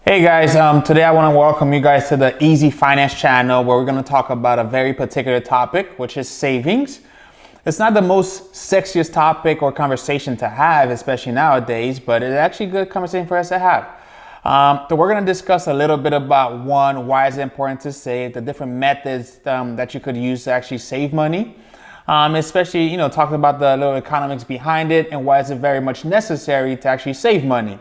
Hey guys, today I want to welcome you guys to the Easy Finance channel where we're going to talk about a very particular topic, which is savings. It's not the most sexiest topic or conversation to have, especially nowadays, but it's actually a good conversation for us to have. So we're going to discuss a little bit about why is it important to save, the different methods that you could use to actually save money, especially, talking about the little economics behind it and why is it very much necessary to actually save money.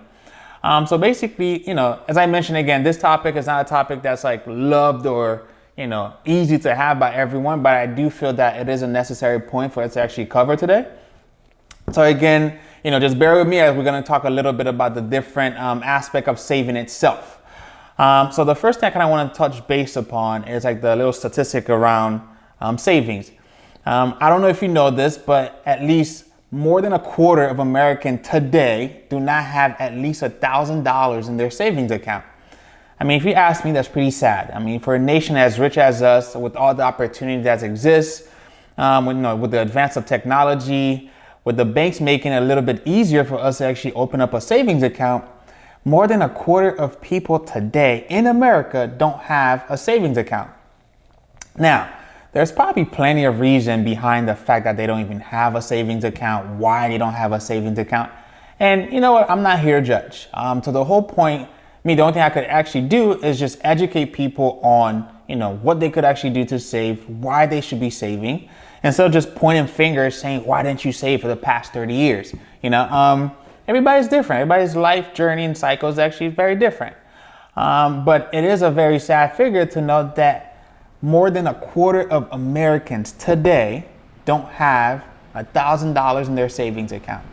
So basically, as I mentioned again, this topic is not a topic that's like loved or, easy to have by everyone, but I do feel that it is a necessary point for us to actually cover today. So again, just bear with me as we're going to talk a little bit about the different aspect of saving itself. So the first thing I kind of want to touch base upon is like the little statistic around savings. I don't know if you know this, but at least more than a quarter of Americans today do not have at least $1,000 in their savings account. I mean, if you ask me, that's pretty sad. I mean, for a nation as rich as us, with all the opportunities that exist, with the advance of technology, with the banks making it a little bit easier for us to actually open up a savings account, more than a quarter of people today in America don't have a savings account. Now, there's probably plenty of reason behind the fact that they don't even have a savings account, why they don't have a savings account. And you know what? I'm not here to judge. So the whole point, the only thing I could actually do is just educate people on, what they could actually do to save, why they should be saving, instead of just pointing fingers saying, why didn't you save for the past 30 years? Everybody's different. Everybody's life journey and cycle is actually very different. But it is a very sad figure to know that more than a quarter of Americans today don't have $1,000 in their savings account.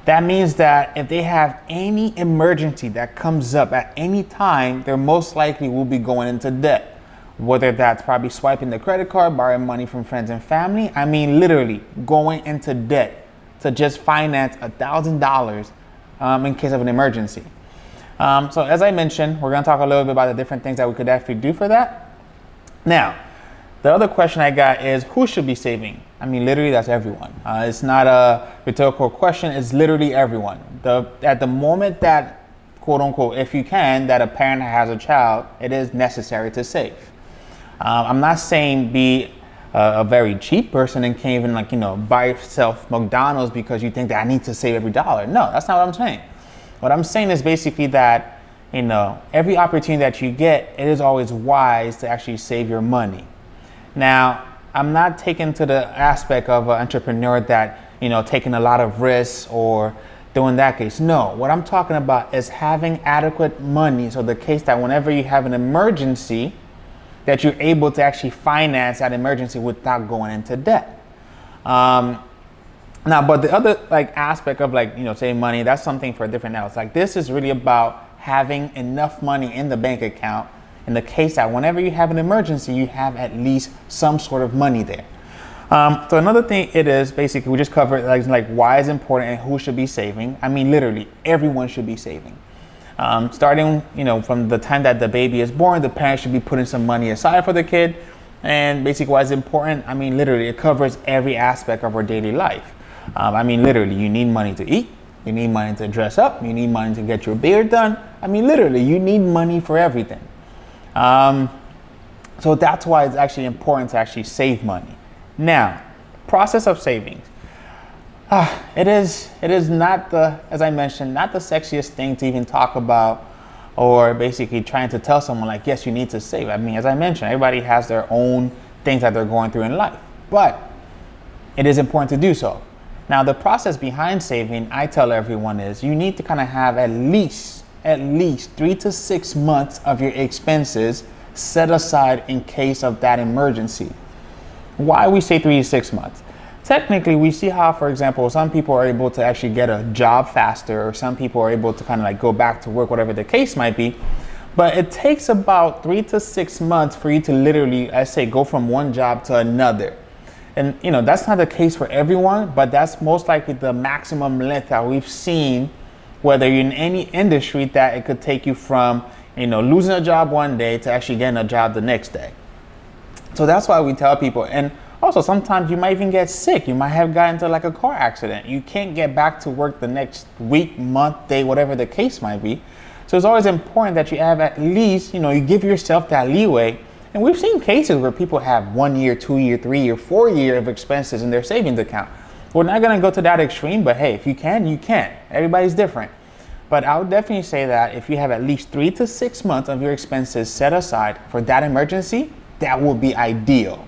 That means that if they have any emergency that comes up at any time, they're most likely will be going into debt. Whether that's probably swiping the credit card, borrowing money from friends and family. I mean, literally going into debt to just finance $1,000 in case of an emergency. So as I mentioned, we're going to talk a little bit about the different things that we could actually do for that. Now, the other question I got is who should be saving? I mean, literally, that's everyone. It's not a rhetorical question. It's literally everyone. At the moment that, quote unquote, if you can, that a parent has a child, it is necessary to save. I'm not saying be a very cheap person and can't even buy yourself McDonald's because you think that I need to save every dollar. No, that's not what I'm saying. What I'm saying is basically that every opportunity that you get, it is always wise to actually save your money. Now, I'm not taking to the aspect of an entrepreneur that, taking a lot of risks or doing that case. No, what I'm talking about is having adequate money. So the case that whenever you have an emergency, that you're able to actually finance that emergency without going into debt. Now, but the other aspect of saving money, that's something for a different now. It's this is really about having enough money in the bank account in the case that whenever you have an emergency, you have at least some sort of money there. So another thing it is basically we just covered why it's important and who should be saving. I mean, literally everyone should be saving. Starting, from the time that the baby is born, the parents should be putting some money aside for the kid. And basically why it's important, I mean, literally it covers every aspect of our daily life. I mean, literally you need money to eat. You need money to dress up. You need money to get your beard done. I mean, literally, you need money for everything. So that's why it's actually important to actually save money. Now, process of savings. It is not as I mentioned, not the sexiest thing to even talk about or basically trying to tell someone yes, you need to save. I mean, as I mentioned, everybody has their own things that they're going through in life, but it is important to do so. Now, the process behind saving, I tell everyone is you need to kind of have at least 3 to 6 months of your expenses set aside in case of that emergency. Why we say 3 to 6 months? Technically, we see how, for example, some people are able to actually get a job faster, or some people are able to kind of go back to work, whatever the case might be. But it takes about 3 to 6 months for you to literally, I say, go from one job to another. And that's not the case for everyone, but that's most likely the maximum length that we've seen, whether you're in any industry, that it could take you from losing a job one day to actually getting a job the next day. So that's why we tell people. And also sometimes you might even get sick. You might have gotten into a car accident. You can't get back to work the next week, month, day, whatever the case might be. So it's always important that you have at least, you give yourself that leeway. And we've seen cases where people have 1 year, 2 year, 3 year, 4 year of expenses in their savings account. We're not going to go to that extreme, but hey, if you can, you can. Everybody's different. But I would definitely say that if you have at least 3 to 6 months of your expenses set aside for that emergency, that would be ideal.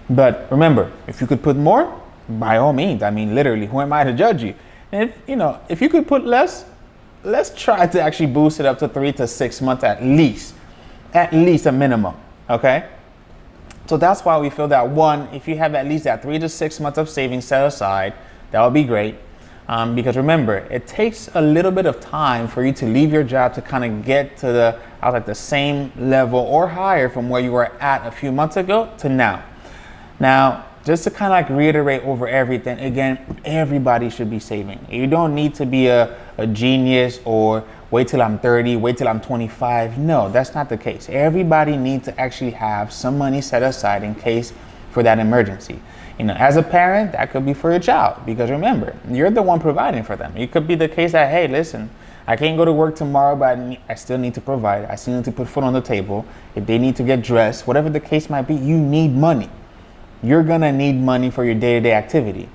But remember, if you could put more, by all means. I mean, literally, who am I to judge you? And if you could put less, let's try to actually boost it up to 3 to 6 months at least a minimum. Okay. So that's why we feel that one, if you have at least that 3 to 6 months of savings set aside, that would be great. Because remember, it takes a little bit of time for you to leave your job to kind of get to the same level or higher from where you were at a few months ago to now. Now, just to kind of like reiterate over everything, again, everybody should be saving. You don't need to be a genius or wait till I'm 30, wait till I'm 25. No, that's not the case. Everybody needs to actually have some money set aside in case for that emergency. As a parent, that could be for your child, because remember, you're the one providing for them. It could be the case that, hey, listen, I can't go to work tomorrow, but I still need to provide. I still need to put food on the table. If they need to get dressed, whatever the case might be, you need money. You're going to need money for your day-to-day activity.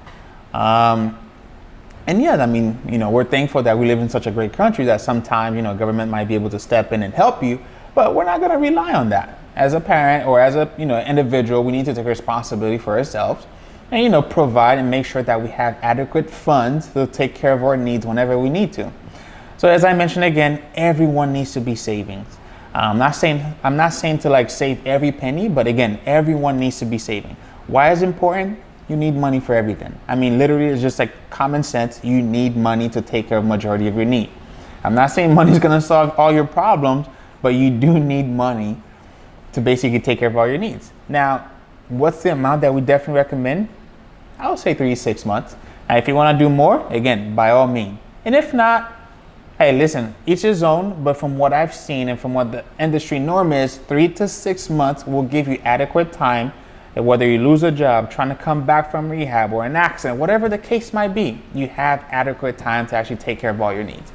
And yeah, I mean, we're thankful that we live in such a great country that sometimes, government might be able to step in and help you, but we're not going to rely on that. As a parent or as a, individual, we need to take responsibility for ourselves and, provide and make sure that we have adequate funds to take care of our needs whenever we need to. So as I mentioned again, everyone needs to be savings. I'm not saying to like save every penny, but again, everyone needs to be saving. Why is it important? You need money for everything. I mean, literally, it's just like common sense. You need money to take care of majority of your need. I'm not saying money is going to solve all your problems, but you do need money to basically take care of all your needs. Now, what's the amount that we definitely recommend? I would say 3 to 6 months. And if you want to do more, again, by all means. And if not, hey, listen, each his own, but from what I've seen and from what the industry norm is, 3 to 6 months will give you adequate time that whether you lose a job, trying to come back from rehab or an accident, whatever the case might be, you have adequate time to actually take care of all your needs.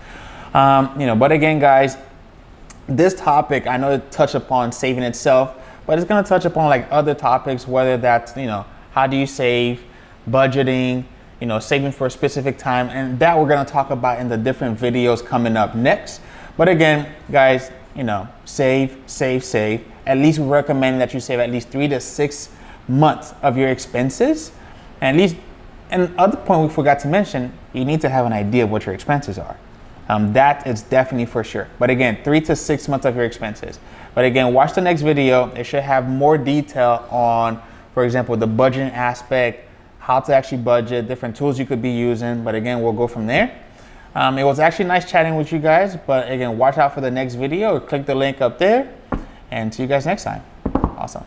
But again, guys, this topic, I know it touched upon saving itself, but it's going to touch upon like other topics, whether that's, how do you save, budgeting, saving for a specific time, and that we're going to talk about in the different videos coming up next. But again, guys, save. At least we recommend that you save at least 3 to 6 months of your expenses. And at least, and other point we forgot to mention, you need to have an idea of what your expenses are. That is definitely for sure. But again, 3 to 6 months of your expenses. But again, watch the next video. It should have more detail on, for example, the budgeting aspect, how to actually budget, different tools you could be using. But again, we'll go from there. It was actually nice chatting with you guys. But again, watch out for the next video or click the link up there. And see you guys next time. Awesome.